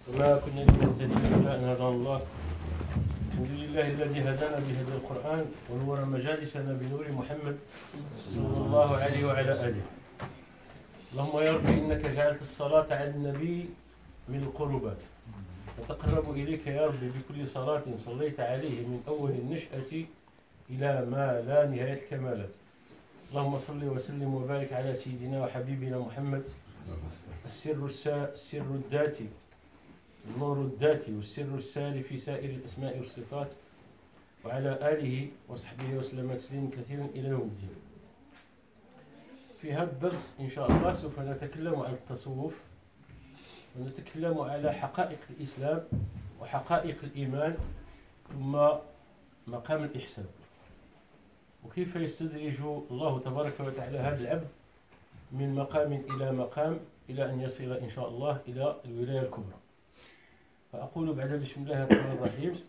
وما كنا لنهتدي لولا أن هدانا الله. الحمد لله الذي هدانا بهدي القرآن ونور مجالسنا بنور محمد صلى الله عليه وعلى آله. اللهم يا رب إنك جعلت الصلاة على النبي من القربات، نتقرب إليك يا رب بكل صلاة صليت عليه من أول النشأة إلى ما لا نهاية الكمالات. اللهم صل وسلم وبارك على سيدنا وحبيبنا محمد السر الذاتي، النور الذاتي والسر الساري في سائر الأسماء والصفات، وعلى آله وصحبه وسلم تسليما كثيرا إلى يوم الدين. في هذا الدرس إن شاء الله سوف نتكلم عن التصوف، ونتكلم على حقائق الإسلام وحقائق الإيمان، ثم مقام الإحسان، وكيف يستدرج الله تبارك وتعالى هذا العبد من مقام إلى مقام إلى أن يصل إن شاء الله إلى الولاية الكبرى. فأقول بعد بسم الله الرحمن الرحيم: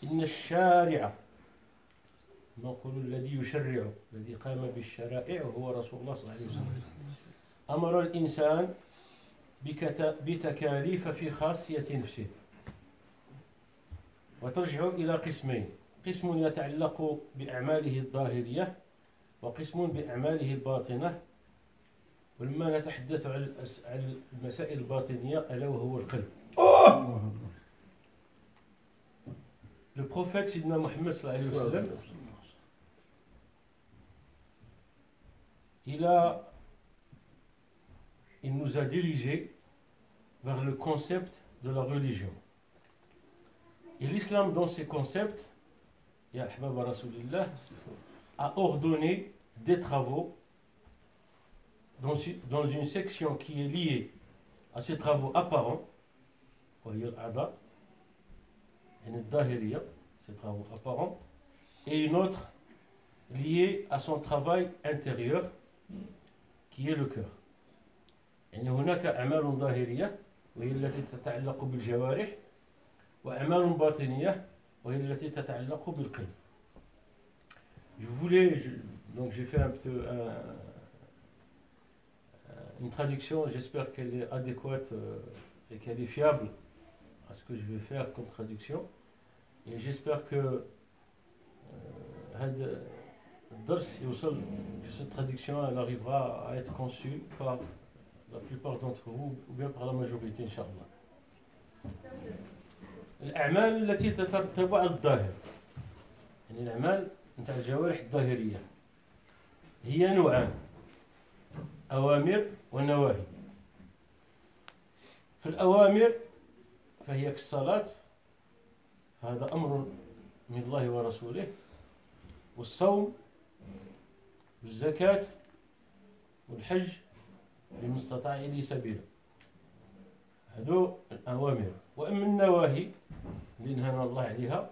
إن الشارع، نقول الذي يشرع، الذي قام بالشرائع هو رسول الله صلى الله عليه وسلم، أمر الإنسان بتكاليف في خاصية نفسه، وترجع إلى قسمين: قسم يتعلق بأعماله الظاهرية، وقسم بأعماله الباطنة. ولما نتحدث عن المسائل الباطنية ألا وهو القلب. Le prophète Sidna Mohammed sallallahu alayhi wa sallam, il nous a dirigés vers le concept de la religion. Et l'islam, dans ses concepts, Ya Ahbab Rasulillah, a ordonné des travaux dans une section qui est liée à ces travaux apparents, ces travaux apparents, et une autre liée à son travail intérieur qui est le cœur. يعني هناك أعمال ظاهرية وهي التي تتعلق بالجوارح، وأعمال باطنية وهي التي تتعلق بالقلب. Donc j'ai fait une traduction, j'espère qu'elle est adéquate et qu'elle est fiable à ce que je vais faire comme traduction. Et j'espère que cette traduction elle arrivera à être conçue par la plupart d'entre vous ou bien par la majorité, Inch'Allah. الأعمال التي تترتب على الظاهر، يعني الأعمال نتاع الجوارح الظاهرية هي نوعان: أوامر ونواهي. في الأوامر فهي كالصلاة، فهذا أمر من الله ورسوله، والصوم والزكاة والحج لمن استطاع إليه سبيلا، هذو الأوامر. وأما النواهي اللي نهانا الله عليها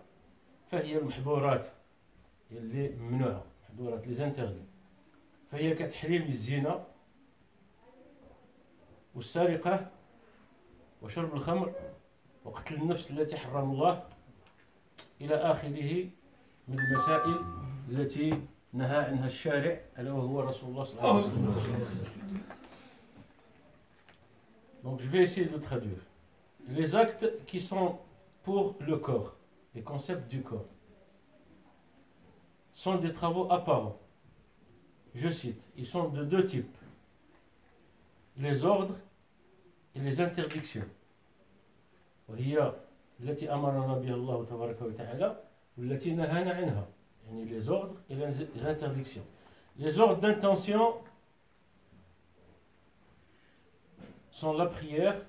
فهي المحظورات، هي اللي ممنوعة، محظورات لي زانتيردي، فهي كتحريم الزنا والسرقة وشرب الخمر وقتل النفس التي حرم الله إلى آخره من المسائل التي نهى عنها الشارع ألا وهو رسول الله صلى الله عليه وسلم. Donc je vais essayer de traduire. Les actes qui sont pour le corps, les concepts du corps, sont des travaux apparents. Je cite, ils sont de deux types: les ordres et les interdictions. وهي التي أمرنا بها الله تبارك وتعالى والتي نهانا عنها، يعني les ordres et les interdictions. Les ordres d'intention sont la prière,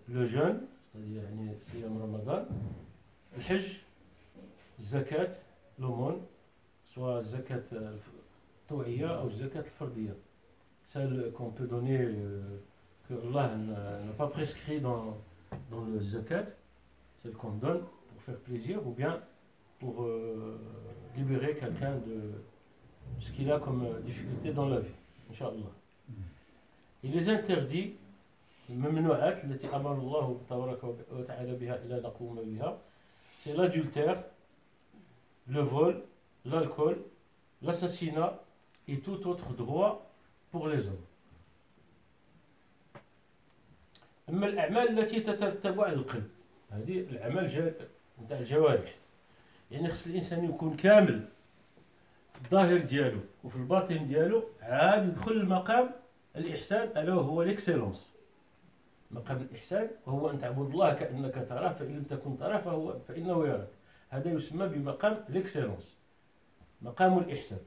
le jeûne, c'est-à-dire يعني صيام رمضان، الحج، الزكاة، l'aumône, soit الزكاة الطوعية أو الزكاة الفردية, celle qu'on peut donner, que Allah n'a pas prescrit dans le zakat, celle qu'on donne pour faire plaisir ou bien pour libérer quelqu'un de ce qu'il a comme difficulté dans la vie, Inch'Allah. Et les interdits, الممنوعات التي أمر الله تبارك وتعالى بها إلا نقوم بها، c'est l'adultère, le vol, l'alcool, l'assassinat et tout autre droit pour les hommes. أما الأعمال التي تترتب على القلب، هذه الأعمال نتاع الجوارح، يعني خص الإنسان يكون كامل في الظاهر ديالو وفي الباطن ديالو، عاد يدخل المقام الإحسان، ألا وهو الإكسيلونس. مقام الإحسان وهو أن تعبد الله كأنك تراه، فإن لم تكن تراه فإنه يراك. هذا يسمى بمقام الإكسيلونس، مقام الإحسان.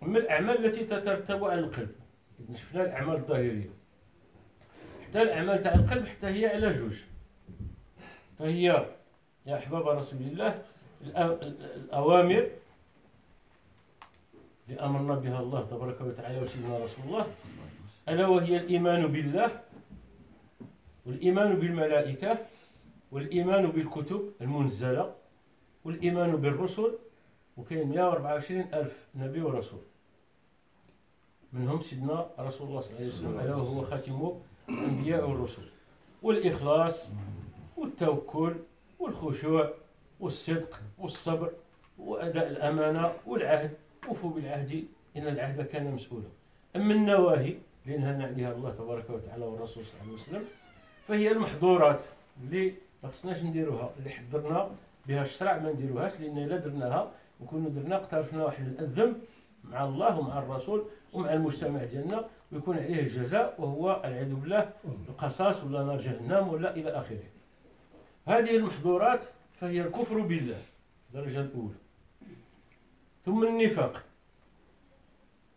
أما الأعمال التي تترتب على القلب، شفنا الأعمال الظاهرية، حتى الأعمال تاع القلب حتى هي على جوج. فهي يا أحباب رسول الله الأوامر اللي أمرنا بها الله تبارك وتعالى وسيدنا رسول الله، ألا وهي الإيمان بالله، والإيمان بالملائكة، والإيمان بالكتب المنزلة، والإيمان بالرسل. وكاين 124 ألف نبي ورسول، منهم سيدنا رسول الله صلى الله عليه وسلم، ألا وهو خاتم الأنبياء والرسل. والإخلاص والتوكل والخشوع والصدق والصبر وأداء الأمانة والعهد، وفوا بالعهد إن العهد كان مسؤولا. أما النواهي اللي نهانا عليها الله تبارك وتعالى والرسول صلى الله عليه وسلم، فهي المحظورات اللي ما خصناش نديروها، اللي حضرنا بها الشرع ما نديروهاش، لأن إلا درناها نكونوا درنا اقترفنا واحد الذنب مع الله ومع الرسول ومع المجتمع ديالنا، ويكون عليه الجزاء، وهو العياذ بالله القصاص ولا نار جهنم ولا إلى آخره. هذه المحظورات فهي الكفر بالله الدرجة الأولى. ثم النفاق،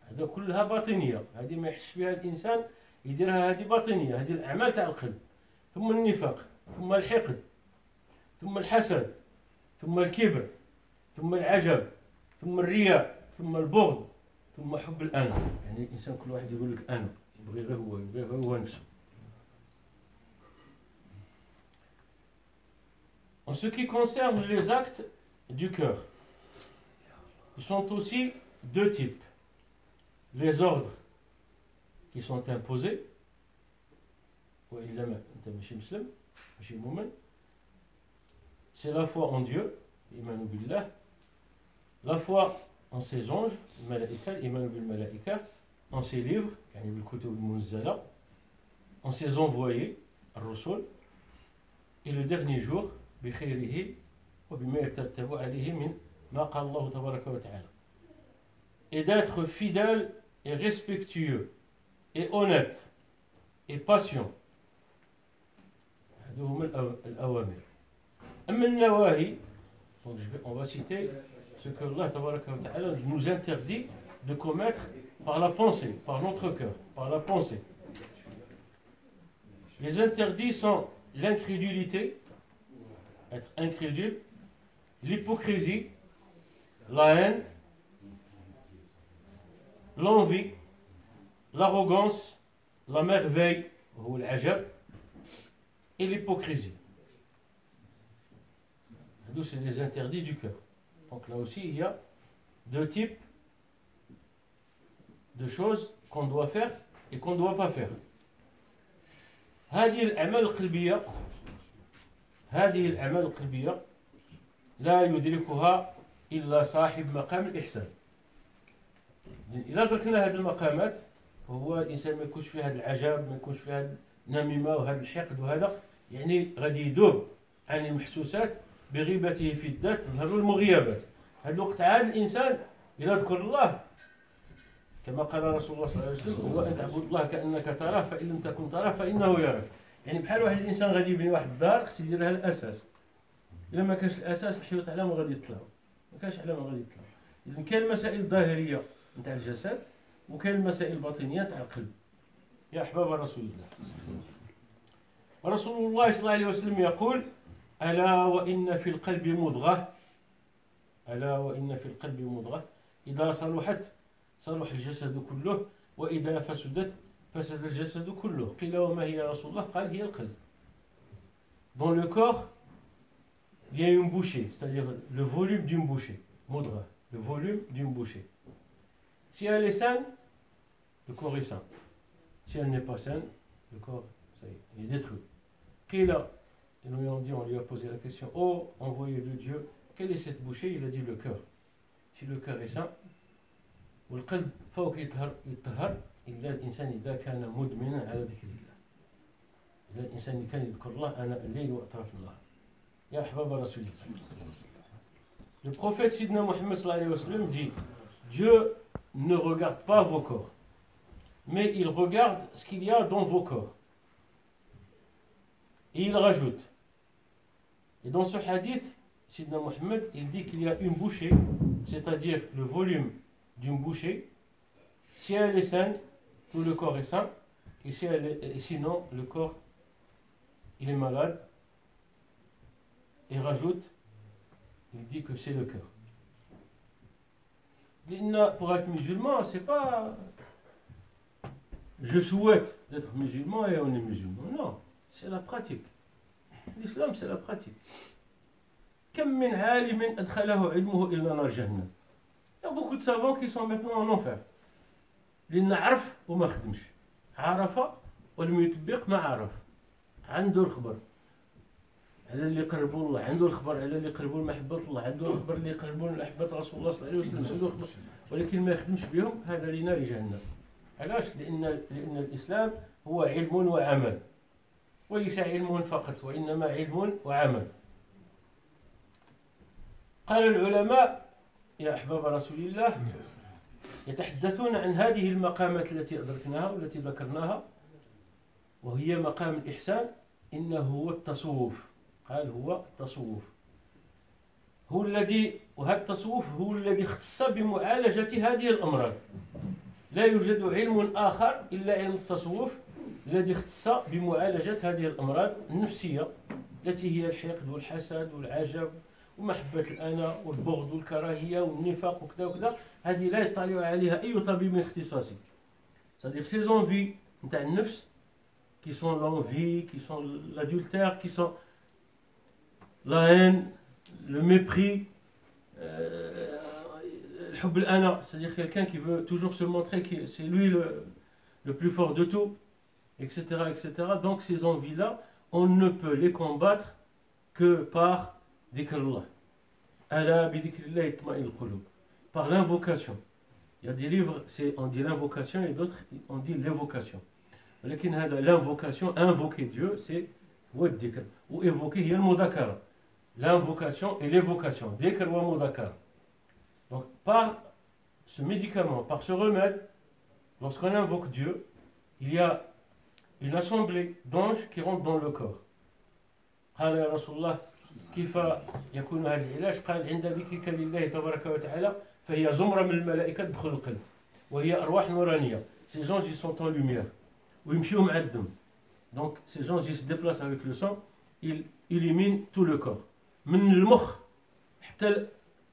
هذا كلها باطنية، هذه ما يحش بها الإنسان يديرها، هذه باطنية، هذه الأعمال تاع القلب. ثم النفاق، ثم الحقد، ثم الحسد، ثم الكبر، ثم العجب، ثم الرياء، ثم البغض، ثم حب الأنا. يعني الإنسان كل واحد يقول لك أنا، يبغي غير هو، يبغي غير هو نفسه. En ce qui concerne les actes du cœur, ils sont aussi deux types. Les ordres qui sont imposés, c'est la foi en Dieu, la foi en ses anges, en ses livres, en ses envoyés, et le dernier jour, et d'être fidèle et respectueux et honnête et patient. Donc on va citer ce que Allah nous interdit de commettre par la pensée, par notre cœur, par la pensée. Les interdits sont l'incrédulité, être incrédule, l'hypocrisie, la haine, l'envie, l'arrogance, la merveille, ou l'ajab, et l'hypocrisie. C'est les interdits du cœur. Donc là aussi, il y a deux types de choses qu'on doit faire et qu'on ne doit pas faire. هذه الأعمال القلبية لا يدركها إلا صاحب مقام الإحسان. إذا دركنا هذه المقامات، وهو الإنسان ما يكونش فيه هذا العجب، ما يكونش فيه هذا النميمة وهذا الحقد وهذا، يعني غادي يذوب عن المحسوسات، بغيبته في الذات تظهر المغيبات. هذا الوقت عاد الإنسان إذا ذكر الله كما قال رسول الله صلى الله عليه وسلم، هو أن تعبد الله كأنك تراه، فإن لم تكن تراه فإنه يراك. يعني بحال واحد الإنسان غادي يبني واحد الدار، خص يدير لها الأساس. إلا ما كانش الأساس الحيوط على ما غادي يطلعوا، ما كانش على ما غادي يطلعوا. إذن كاين المسائل الظاهرية نتاع الجسد، وكاين المسائل الباطنية نتاع القلب. يا أحباب رسول الله، رسول الله صلى الله عليه وسلم يقول: ألا وإن في القلب مضغة، ألا وإن في القلب مضغة إذا صلحت صلح الجسد كله، وإذا فسدت فسد الجسد كله. قيل وما هي يا رسول الله؟ قال: هي القلب. Dans le corps, il y a une bouchée, c'est-à-dire le volume d'une bouchée, mudra, le volume d'une bouchée. Si elle est saine, le corps est sain. Si elle n'est pas saine, le corps, ça y est, il est détruit. Qila, ils lui ont dit, on lui a posé la question: oh, envoyé de Dieu, quelle est cette bouchée? Il a dit: le cœur. Si le cœur est sain, والقلب فوق يطهر إلا الإنسان إذا كان مدمنا على ذكر الله. إذا الإنسان كان يذكر الله آناء الليل وأطراف النهار. يا أحباب رسول الله. Le prophète Sidna Mohammed sallallahu alayhi wa sallam dit: Dieu ne regarde pas vos corps, mais il regarde ce qu'il y a dans vos corps. Et il rajoute, et dans ce hadith, Sidna Mohammed, il dit qu'il y a une bouchée, c'est-à-dire le volume d'une bouchée. Si elle est saine, tout le corps est sain, et sinon, le corps, il est malade. Et rajoute, il dit que c'est le cœur. Pour être musulman, c'est pas je souhaite d'être musulman et on est musulman. Non, c'est la pratique. L'islam, c'est la pratique. كم من عالم أدخله علمه إلى نار جهنم. Il y a beaucoup de savants qui sont maintenant en enfer. لأن عرف وما خدمش. عرف ولم يطبق ما عرف. عنده الخبر على اللي يقربون الله، عنده الخبر على اللي يقربون محبة الله، عنده الخبر اللي يقربون محبة رسول الله صلى الله عليه وسلم، عنده الخبر ولكن ما يخدمش بهم، هذا لنار جهنم. علاش؟ لأن الإسلام هو علم وعمل، وليس علم فقط وإنما علم وعمل. قال العلماء يا أحباب رسول الله يتحدثون عن هذه المقامات التي أدركناها والتي ذكرناها، وهي مقام الإحسان. إنه هو التصوف. قال هو التصوف، هو الذي، وهذا التصوف هو الذي اختص بمعالجة هذه الأمراض. لا يوجد علم آخر إلا علم التصوف الذي اختص بمعالجة هذه الأمراض النفسية التي هي الحقد والحسد والعجب ومحبة الأنا والبغض والكراهية والنفاق وكذا وكذا. هذه لا يطلع عليها أي طبيب اختصاصي. C'est-à-dire ces envies نتاع النفس qui sont l'envie, qui sont l'adultère, qui sont la haine, le mépris, الحب الأنا, c'est-à-dire quelqu'un qui veut toujours se montrer que c'est lui le plus fort de tout, etc., etc. Donc ces envies-là, on ne peut les combattre que par dhikr Allah. Ala bi dhikrillah itma'in al-qulub. Par l'invocation. Il y a des livres, on dit l'invocation et d'autres, on dit l'évocation. ولكن هذا l'invocation, invoquer Dieu, c'est هو الذكر. Ou évoquer هي المذاكرة. L'invocation et l'évocation. Dhikr wa mudhakara. Donc par ce médicament, par ce remède, lorsqu'on invoque Dieu, il y a une assemblée d'anges qui rentrent dans le corps. قال يا رسول الله كيف يكون هذا العلاج؟ قال عند ذكرك لله تبارك وتعالى فهي زمرة من الملائكة تدخل القلب وهي أرواح نورانية. Ces anges ils sont en lumière. ويمشيوا مع الدم. Donc ces anges ils se déplacent avec le sang, ils éliminent tout le corps. من المخ حتى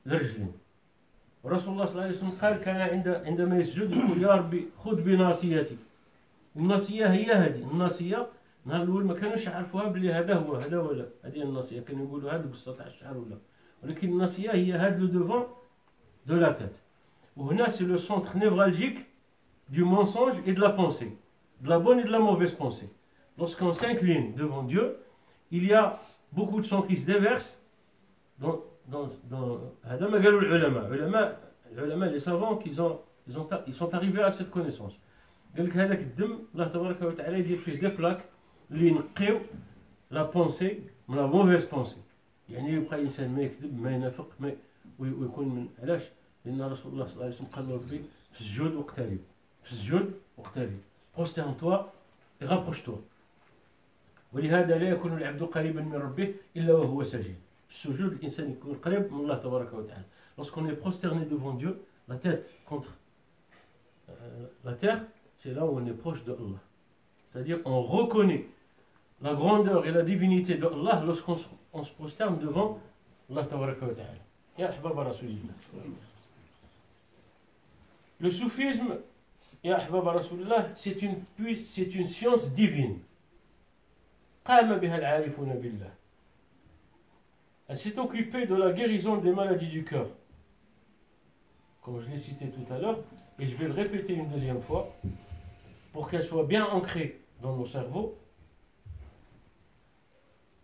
الرجلين. ورسول الله صلى الله عليه وسلم قال كان عندما يسجد يقول يا ربي خذ بناصيتي. الناصية هي هذه. الناصية النهار الأول ما كانوش يعرفوها بلي هذا هو هذا ولا هذه الناصية، كانوا يقولوا هذا قصة تاع الشعر ولا، ولكن الناصية هي هذا لو devant de la tête. وهنا c'est le centre névralgique du mensonge et de la pensée, de la bonne et de la mauvaise pensée. Lorsqu'on s'incline devant Dieu, il y a beaucoup de sang qui se déverse dans هذا ما قالوا العلماء les savants ils sont arrivés à cette connaissance. قال لك هذاك الدم الله تبارك وتعالى يدير فيه دي بلاك اللي ينقيو لا بونسي من لا موفيز بونسي. يعني يبقى الانسان ما يكذب ما ينافق ما ويكون من علاش؟ لان رسول الله صلى الله عليه وسلم قال ربي في السجود واقترب، في السجود واقترب، بروستيرن توا غابروش توا. ولهذا لا يكون العبد قريبا من ربه الا وهو ساجد. في السجود الانسان يكون قريب من الله تبارك وتعالى. Lorsqu'on est prosterné devant Dieu, la tête contre la terre, c'est là où on est proche de Allah. C'est-à-dire on reconnaît la grandeur et la divinité de Allah lorsqu'on se prosterne devant Allah tabaraka wa ta'ala. Ya ahbab rasulillah. Le soufisme, ya ahbab rasulillah, c'est une science divine. قام بها العارفون بالله. Elle s'est occupée de la guérison des maladies du cœur. Comme je l'ai cité tout à l'heure, et je vais le répéter une deuxième fois, pour qu'elle soit bien ancrée dans nos cerveaux.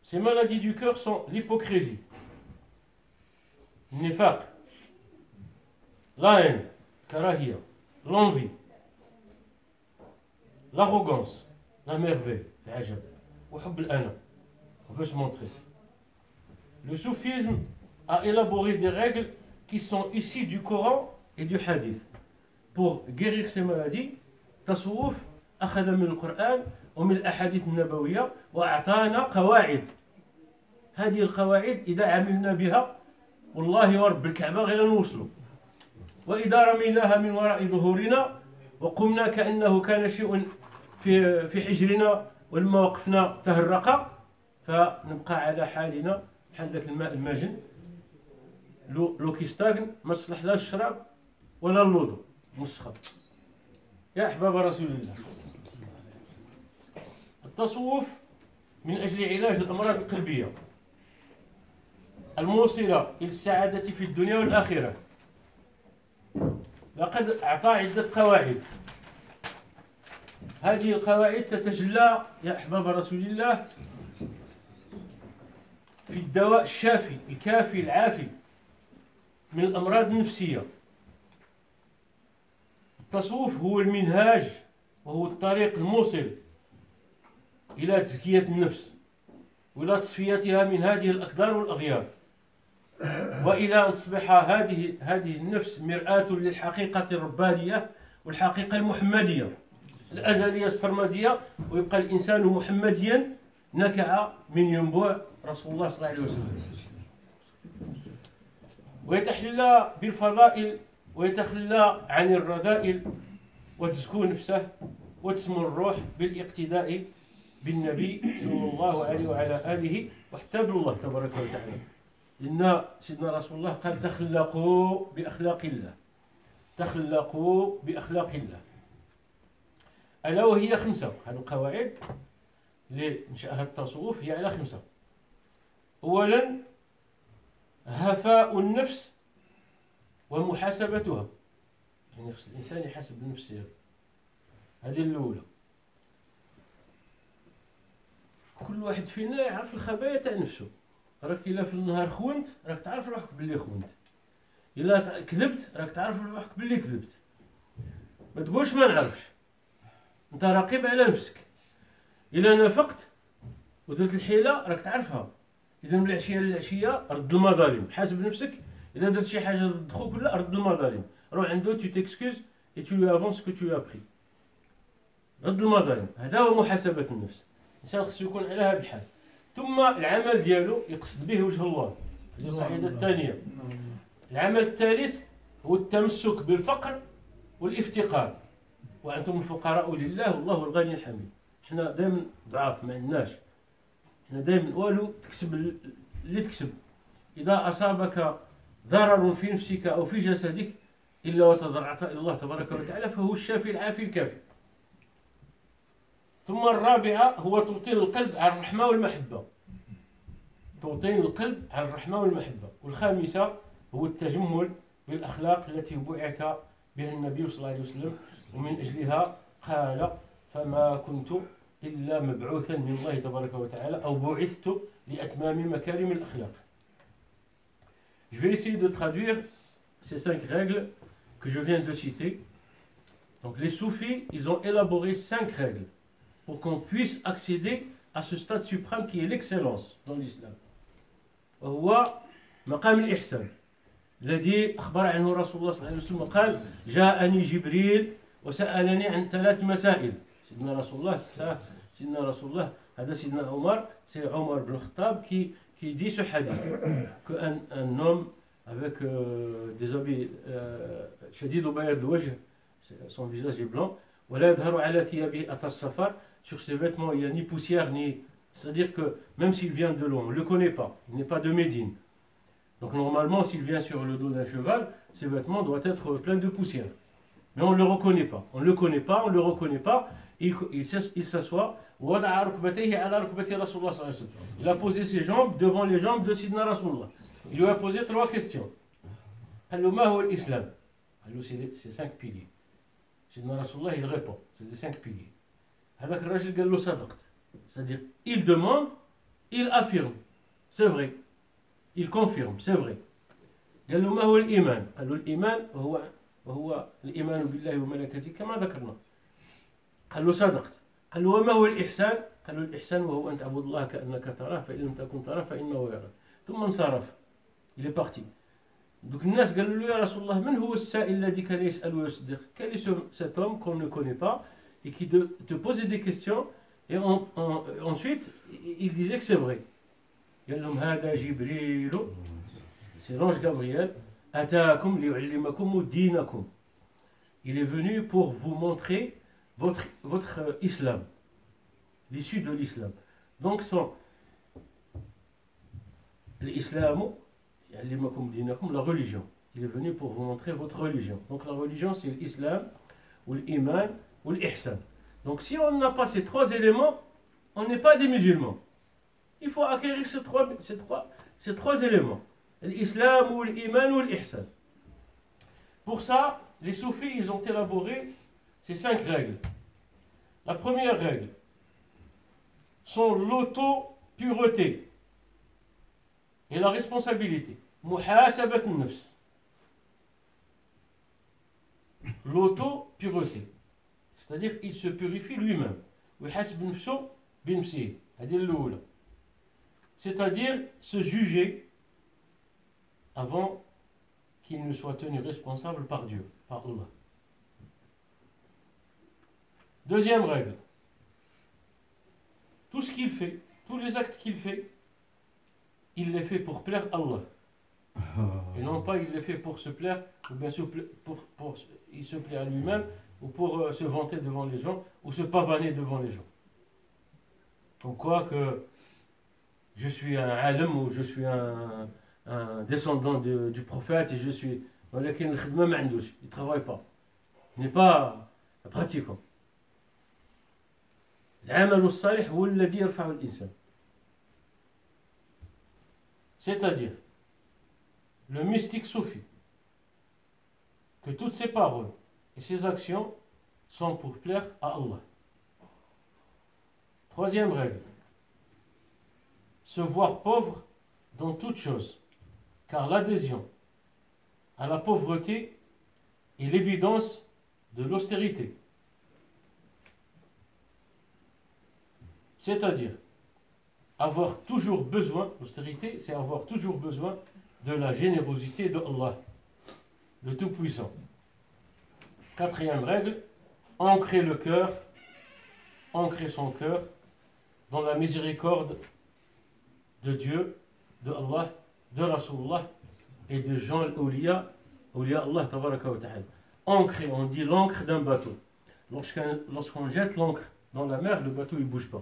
Ces maladies du cœur sont l'hypocrisie, le nifaq, la haine, karahia, l'envie, l'arrogance, la merveille, l'ajab, وحب الأنا. On veut se montrer. Le soufisme a élaboré des règles qui sont issues du Coran et du Hadith. Pour guérir ces maladies, التصوف أخذ من القرآن ومن الأحاديث النبوية وأعطانا قواعد. هذه القواعد إذا عملنا بها والله ورب الكعبة غير نوصلوا. وإذا رميناها من وراء ظهورنا وقمنا كأنه كان شيء في حجرنا ولما وقفنا تهرق فنبقى على حالنا بحال ذاك الماء الماجن لو كيستاغن ما تصلح لا الشراب ولا الوضوء مسخط. يا أحباب رسول الله، التصوف من أجل علاج الأمراض القلبية الموصلة إلى السعادة في الدنيا والآخرة لقد أعطى عدة قواعد. هذه القواعد تتجلى يا أحباب رسول الله في الدواء الشافي الكافي العافي من الأمراض النفسية. التصوف هو المنهاج وهو الطريق الموصل إلى تزكية النفس وإلى تصفيتها من هذه الأقدار والأغيار، وإلى أن تصبح هذه النفس مرآة للحقيقة الربانية والحقيقة المحمدية الأزلية السرمدية، ويبقى الإنسان محمديا نكع من ينبوع رسول الله صلى الله عليه وسلم، ويتحلى بالفضائل ويتخلى عن الرذائل وتزكو نفسه وتسمو الروح بالاقتداء بالنبي صلى الله عليه وعلى آله وحتى بالله تبارك وتعالى. لأن سيدنا رسول الله قال تخلقوا بأخلاق الله، تخلقوا بأخلاق الله. ألا وهي 5. هذه القواعد اللي نشأها التصوف هي على 5. أولا هفاء النفس ومحاسبتها، يعني خص الإنسان يحاسب نفسه. هذه الأولى. كل واحد فينا يعرف الخبايا تاع نفسه. راك إلا في النهار خونت راك تعرف روحك باللي خونت، إلا كذبت راك تعرف روحك باللي كذبت. ما تقولش ما نعرفش، انت راقب على نفسك. إلا نافقت ودرت الحيلة راك تعرفها. إذا من العشية للعشية رد المظالم، حاسب نفسك. إذا درت شي حاجة ضد خوك ولا رد المظالم، روح عنده tu t'excuses et tu lui avances ce que tu as pris. رد المظالم، هذا هو محاسبة النفس. الإنسان خصو يكون على هذا الحال. ثم العمل ديالو يقصد به وجه الله، هذه القاعدة الثانية. العمل الثالث هو التمسك بالفقر والافتقار. وأنتم الفقراء لله والله الغني الحميد. حنا دائما ضعاف ما عندناش، حنا دائما والو تكسب اللي تكسب. إذا أصابك ضرر في نفسك أو في جسدك إلا وتضرعت إلى الله تبارك وتعالى فهو الشافي العافي الكافي. ثم الرابعة هو توطين القلب على الرحمة والمحبة، توطين القلب على الرحمة والمحبة. والخامسة هو التجمل بالأخلاق التي بعث بها النبي صلى الله عليه وسلم، ومن أجلها قال فما كنت إلا مبعوثا من الله تبارك وتعالى أو بعثت لأتمام مكارم الأخلاق. Je vais essayer de traduire ces 5 règles que je viens de citer. Donc les soufis, ils ont élaboré 5 règles pour qu'on puisse accéder à ce stade suprême qui est l'excellence dans l'islam. وهو مقام الإحسان الذي أخبر عنه رسول الله صلى الله عليه وسلم قال جاءني جبريل وسألني عن 3 مسائل. سيدنا رسول الله سيدنا رسول الله هذا سيدنا عمر، c'est عمر بن الخطاب qui dit ce hadith qu'un homme avec des habits شديد بياض الوجه, son visage est blanc, ولا يظهر على ثيابه أثر السفر, sur ses vêtements il n'y a ni poussière ni, c'est-à-dire que même s'il vient de loin on ne le connaît pas, il n'est pas de Médine. Donc normalement s'il vient sur le dos d'un cheval, ses vêtements doivent être pleins de poussière. Mais on ne le reconnaît pas, on ne le connaît pas, on ne le reconnaît pas. Il s'assoit, il a posé ses jambes devant les jambes de Sidna Rasulullah. Il lui a posé 3 questions. l'islam. C'est 5 piliers. Sidna Rasulullah il répond, c'est les 5 piliers. C'est-à-dire, il demande, il affirme, c'est vrai. Il confirme, c'est vrai. قال له ما هو الإيمان؟ قال له الإيمان وهو الإيمان بالله وملائكته كما ذكرنا. قال له صدقت. قال له وما هو الإحسان؟ قال له الإحسان وهو أن تعبد الله كأنك تراه فإن لم تكن تراه فإنه يراك. ثم انصرف. Il est parti. Donc الناس قالوا له يا رسول الله من هو السائل الذي كان يسأل ويصدق؟ Quel est cet homme qu'on ne connaît pas et qui te posait des questions et ensuite il disait que c'est vrai. قال لهم هذا جبريل, c'est l'ange Gabriel, أتاكم ليعلمكم دينكم. Il est venu pour vous montrer votre islam, l'issue de l'islam. Donc l'islam, la religion. Il est venu pour vous montrer votre religion. Donc la religion c'est l'islam, ou l'iman, ou l'ihsan. Donc si on n'a pas ces trois éléments, on n'est pas des musulmans. Il faut acquérir ces trois éléments. L'islam, ou l'iman, ou l'ihsan. Pour ça, les soufis, ils ont élaboré ces 5 règles. La première règle sont l'auto-pureté et la responsabilité. Muhasabat nafs. L'auto-pureté. C'est-à-dire qu'il se purifie lui-même. C'est-à-dire se juger avant qu'il ne soit tenu responsable par Dieu, par Allah. Deuxième règle. Tout ce qu'il fait, tous les actes qu'il fait, il les fait pour plaire à Allah. Et non pas il les fait pour se plaire, ou bien il se plaît à lui-même, ou pour se vanter devant les gens, ou se pavaner devant les gens. Comme quoi que je suis un alim, ou je suis un descendant du prophète, et je suis... Il ne travaille pas. Il n'est pas pratiquant. C'est-à-dire, le mystique soufi, que toutes ses paroles et ses actions sont pour plaire à Allah. Troisième règle, se voir pauvre dans toute chose, car l'adhésion à la pauvreté est l'évidence de l'austérité. C'est-à-dire, avoir toujours besoin, l'austérité, c'est avoir toujours besoin de la générosité de Allah, le Tout-Puissant. Quatrième règle, ancrer le cœur, ancrer son cœur dans la miséricorde de Dieu, de Allah, de Rasulullah et de gens awliya Allah tabaraka wa ta'ala. Ancrer, on dit l'encre d'un bateau. Lorsqu'on jette l'encre dans la mer, le bateau il ne bouge pas.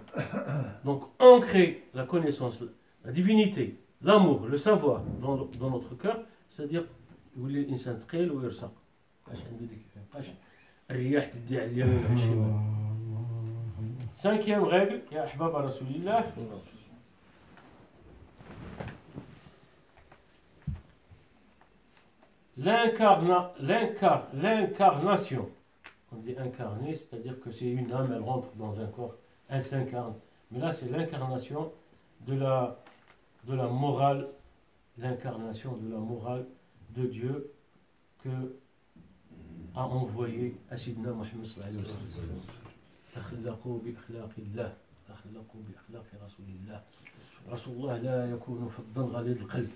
Donc ancrer la connaissance, la divinité, l'amour, le savoir dans notre cœur, c'est-à-dire l'insan ثقيل ويرسق. الرياح تدي على اليمين وعلى الشمال. Cinquième règle, ya ahbab rasulillah. L'incarnation. On dit incarner, c'est-à-dire que c'est une âme, elle rentre dans un corps, elle s'incarne. Mais là, c'est l'incarnation de la morale, l'incarnation de la morale de Dieu que a envoyé à Sidna Muhammad sallallahu alayhi wa sallam. تخلقوا بأخلاق الله تخلقوا بأخلاق رسول الله رسول الله لا يكون فظا غليظ القلب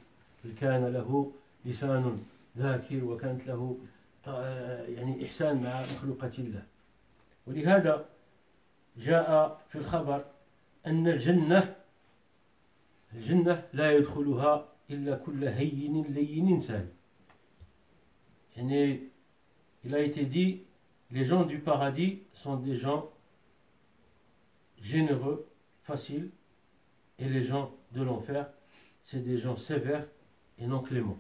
بل كان له لسان ذاكر وكانت له يعني إحسان مع مخلوقات الله. ولهذا جاء في الخبر أن الجنة لا يدخلها إلا كل هين لين سهل. يعني il a été dit, les gens du paradis sont des gens généreux, faciles, et les gens de l'enfer, c'est des gens sévères et non cléments.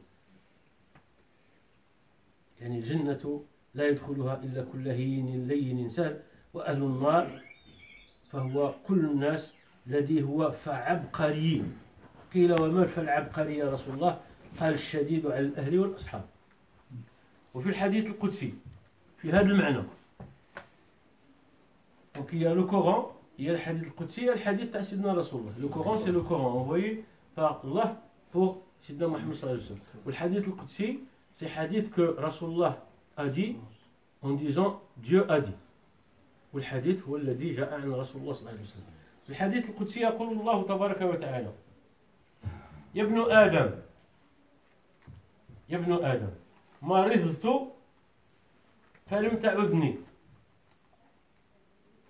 يعني الجنة لا يدخلها إلا كل هين لين سهل وأهل النار فهو كل الناس الذي هو فعبقري. قيل وما الفعبقري يا رسول الله؟ قال الشديد على الأهل والأصحاب. وفي الحديث القدسي في هذا المعنى. Donc il y a le Coran, il y a le hadith al-Qudsi, il y a le hadith de Sidna Rasulullah. Le Coran c'est le Coran envoyé par Allah pour Sidna Muhammad sallallahu alayhi wa sallam. Le hadith al-Qudsi c'est hadith que Rasulullah a dit en disant Dieu a dit. Le hadith هو الذي جاء عن رسول الله صلى الله عليه وسلم. الحديث القدسي يقول الله تبارك وتعالى: يا ابن آدم، يا ابن آدم، مرضت فلم تعذني.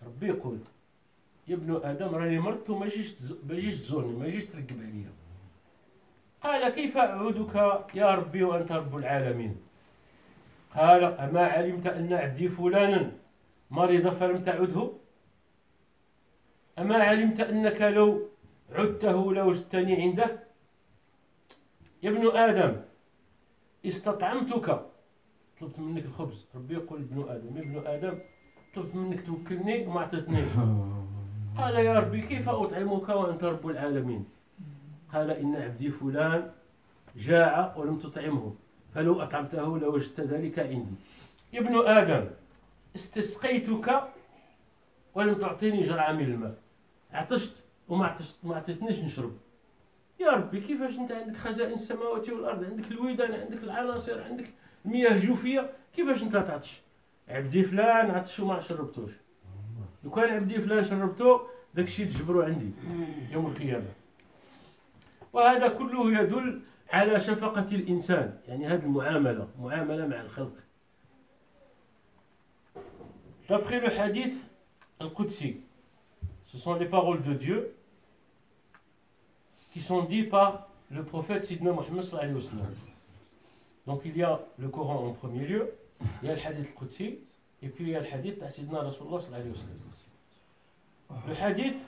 ربي يقول: يا ابن آدم راني مرضت وما جيش تزورني، ما جيش ترقب عليا. قال: كيف أعودك يا ربي وأنت رب العالمين؟ قال: أما علمت أن عبدي فلانا مرض فلم تعده؟ أما علمت أنك لو عدته لوجدتني عنده؟ يا ابن آدم استطعمتك، طلبت منك الخبز. ربي يقول ابن آدم: يا ابن آدم طلبت منك توكلني وما عطيتنيش. قال: يا ربي كيف أطعمك وأنت رب العالمين؟ قال: إن عبدي فلان جاع ولم تطعمه، فلو أطعمته لوجدت ذلك عندي. يا ابن آدم استسقيتك ولم تعطيني جرعة من الماء، عطشت وما عطيتنيش نشرب. يا ربي كيفاش انت عندك خزائن السماوات والارض، عندك الودان، عندك العناصر، عندك المياه الجوفيه، كيفاش انت تعطش؟ عبدي فلان عطش وما شربتوش. لو كان عبدي فلان شربتو داكشي تجبرو عندي يوم القيامه. وهذا كله يدل على شفقه الانسان، يعني هذه المعامله مع الخلق. D'après le hadith al-Qudsi, ce sont les paroles de Dieu qui sont dites par le prophète Sidna Muhammad sallallahu alayhi wa sallam. Donc il y a le Coran en premier lieu, il y a le hadith al-Qudsi, et puis il y a le hadith de Sidna Rasulullah sallallahu alayhi wa sallam. Le hadith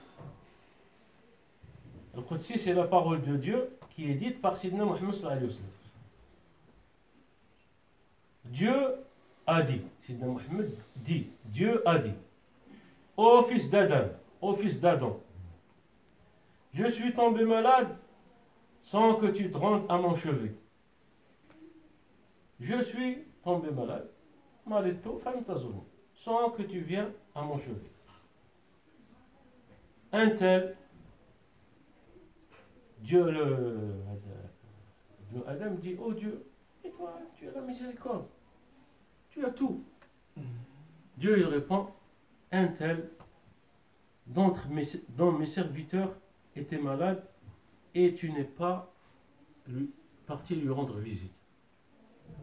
al-Qudsi, c'est la parole de Dieu qui est dite par Sidna Muhammad sallallahu alayhi wa sallam. Dieu a dit, Sidna Muhammad dit, Dieu a dit: ô fils d'Adam, je suis tombé malade sans que tu te rendes à mon chevet. Je suis tombé malade, sans que tu viennes à mon chevet. Un tel, Dieu Adam dit: oh Dieu, et toi, tu as la miséricorde, tu as tout. Dieu il répond: un tel dont mes serviteurs étaient malades et tu n'es pas parti lui rendre visite.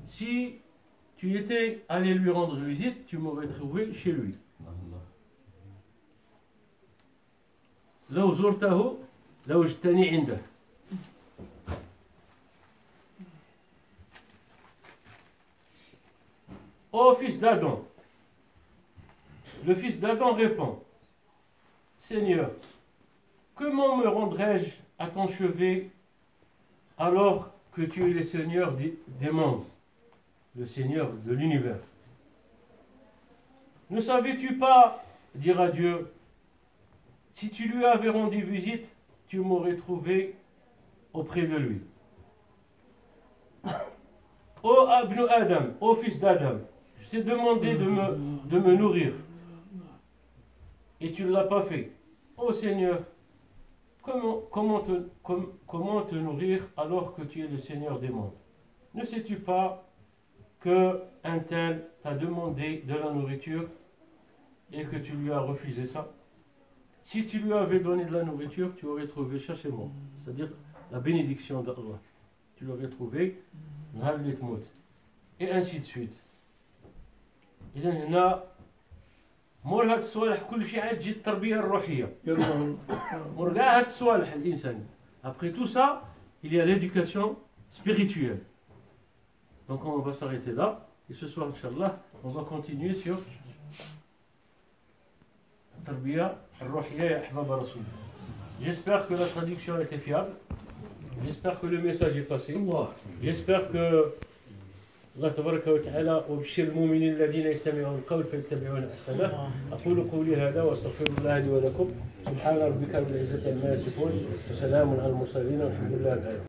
Si tu étais allé lui rendre visite, tu m'aurais trouvé chez lui. لو زرته لوجدتني عنده. Ô fils d'Adam, le fils d'Adam répond: Seigneur, comment me rendrai-je à ton chevet alors que tu es le Seigneur des mondes, le Seigneur de l'univers? Ne savais-tu pas, dira Dieu, si tu lui avais rendu visite, tu m'aurais trouvé auprès de lui. Ô Ibn Adam, ô fils d'Adam, je t'ai demandé de me nourrir et tu ne l'as pas fait. Ô Seigneur, comment te nourrir alors que tu es le Seigneur des mondes? Ne sais-tu pas qu'un tel t'a demandé de la nourriture et que tu lui as refusé ça? Si tu lui avais donné de la nourriture, tu aurais trouvé ça chez moi, c'est-à-dire la bénédiction d'Allah. Tu l'aurais trouvé, et ainsi de suite. إذا هنا مور هاد الصوالح كل شيء عاد تجي التربية الروحية. مور كاع هاد الصوالح الإنسانية. Après tout ça, il y a l'éducation spirituelle. Donc on va s'arrêter là. Et ce soir, Inch'Allah, on va continuer sur التربية الروحية يا أحباب رسول الله. J'espère que la traduction était fiable. J'espère que le message est passé. J'espère que الله تبارك وتعالى: وبشر المؤمنين الذين يستمعون القول فيتبعون احسنه. اقول قولي هذا واستغفر الله لي ولكم. سبحان ربك رب العزه عما يصفون وسلام على المرسلين والحمد لله.